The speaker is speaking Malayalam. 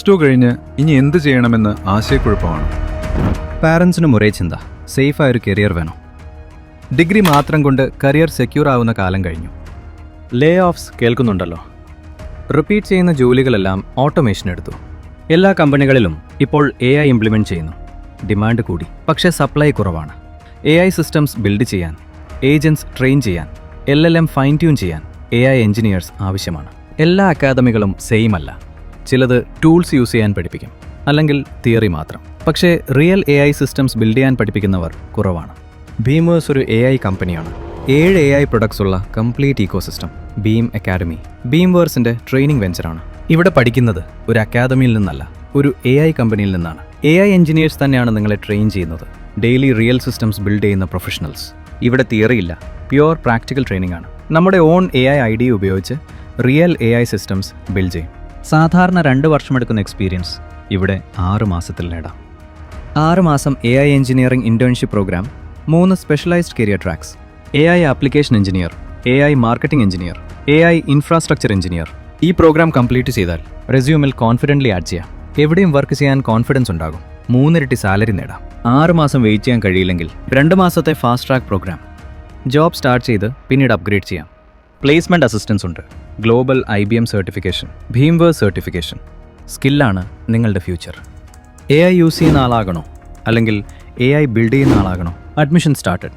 2 കഴിഞ്ഞ് ഇനി എന്ത് ചെയ്യണമെന്ന് ആശയക്കുഴപ്പമാണ്. പാരൻസിനും ഒരേ ചിന്ത, സേഫായൊരു കരിയർ വേണം. ഡിഗ്രി മാത്രം കൊണ്ട് കരിയർ സെക്യൂർ ആവുന്ന കാലം കഴിഞ്ഞു. ലേ ഓഫ്സ് കേൾക്കുന്നുണ്ടല്ലോ. റിപ്പീറ്റ് ചെയ്യുന്ന ജോലികളെല്ലാം ഓട്ടോമേഷൻ എടുത്തു. എല്ലാ കമ്പനികളിലും ഇപ്പോൾ AI ഇംപ്ലിമെൻറ്റ് ചെയ്യുന്നു. ഡിമാൻഡ് കൂടി, പക്ഷേ സപ്ലൈ കുറവാണ്. AI സിസ്റ്റംസ് ബിൽഡ് ചെയ്യാൻ, ഏജൻറ്റ്സ് ട്രെയിൻ ചെയ്യാൻ, LLM ഫൈൻ ട്യൂൺ ചെയ്യാൻ AI എഞ്ചിനീയേഴ്സ് ആവശ്യമാണ്. എല്ലാ അക്കാദമികളും സെയിം അല്ല. ചിലത് ടൂൾസ് യൂസ് ചെയ്യാൻ പഠിപ്പിക്കും, അല്ലെങ്കിൽ തിയറി മാത്രം. പക്ഷേ റിയൽ AI സിസ്റ്റംസ് ബിൽഡ് ചെയ്യാൻ പഠിപ്പിക്കുന്നവർ കുറവാണ്. ബീമേഴ്സ് ഒരു AI കമ്പനിയാണ്. 7 AI പ്രൊഡക്ട്സ് ഉള്ള കംപ്ലീറ്റ് ഇക്കോസിസ്റ്റം. ബീം അക്കാഡമി ബീംവേഴ്സിന്റെ ട്രെയിനിങ് വെഞ്ചറാണ്. ഇവിടെ പഠിക്കുന്നത് ഒരു അക്കാദമിയിൽ നിന്നല്ല, ഒരു AI കമ്പനിയിൽ നിന്നാണ്. AI എഞ്ചിനീയേഴ്സ് തന്നെയാണ് നിങ്ങളെ ട്രെയിൻ ചെയ്യുന്നത്. ഡെയിലി റിയൽ സിസ്റ്റംസ് ബിൽഡ് ചെയ്യുന്ന പ്രൊഫഷണൽസ്. ഇവിടെ തിയറി ഇല്ല, പ്യുവർ പ്രാക്ടിക്കൽ ട്രെയിനിങ് ആണ്. നമ്മുടെ ഓൺ AI ID ഉപയോഗിച്ച് റിയൽ AI സിസ്റ്റംസ് ബിൽഡ് ചെയ്യും. സാധാരണ 2 വർഷമെടുക്കുന്ന എക്സ്പീരിയൻസ് ഇവിടെ 6 മാസത്തിൽ നേടാം. 6 മാസം AI engineering internship programme, 3 specialised career tracks: AI application engineer, AI marketing engineer, AI infrastructure engineer. ഈ പ്രോഗ്രാം കംപ്ലീറ്റ് ചെയ്താൽ റെസ്യൂമിൽ കോൺഫിഡൻ്റ്ലി ആഡ് ചെയ്യാം. എവിടെയും വർക്ക് ചെയ്യാൻ കോൺഫിഡൻസ് ഉണ്ടാകും. 3 ഇരട്ടി സാലറി നേടാം. 6 മാസം വെയിറ്റ് ചെയ്യാൻ കഴിയില്ലെങ്കിൽ 2 മാസത്തെ fast track program. Job start ചെയ്ത് പിന്നീട് അപ്ഗ്രേഡ് ചെയ്യാം. പ്ലേസ്മെൻറ്റ് അസിസ്റ്റൻസ് ഉണ്ട്. Global IBM certification, Beamverse certification. സ്കില്ലാണ് നിങ്ങളുടെ ഫ്യൂച്ചർ. AI യൂസ് ചെയ്യുന്ന ആളാകണോ, അല്ലെങ്കിൽ AI ബിൽഡ് ചെയ്യുന്ന ആളാകണോ? Admission started.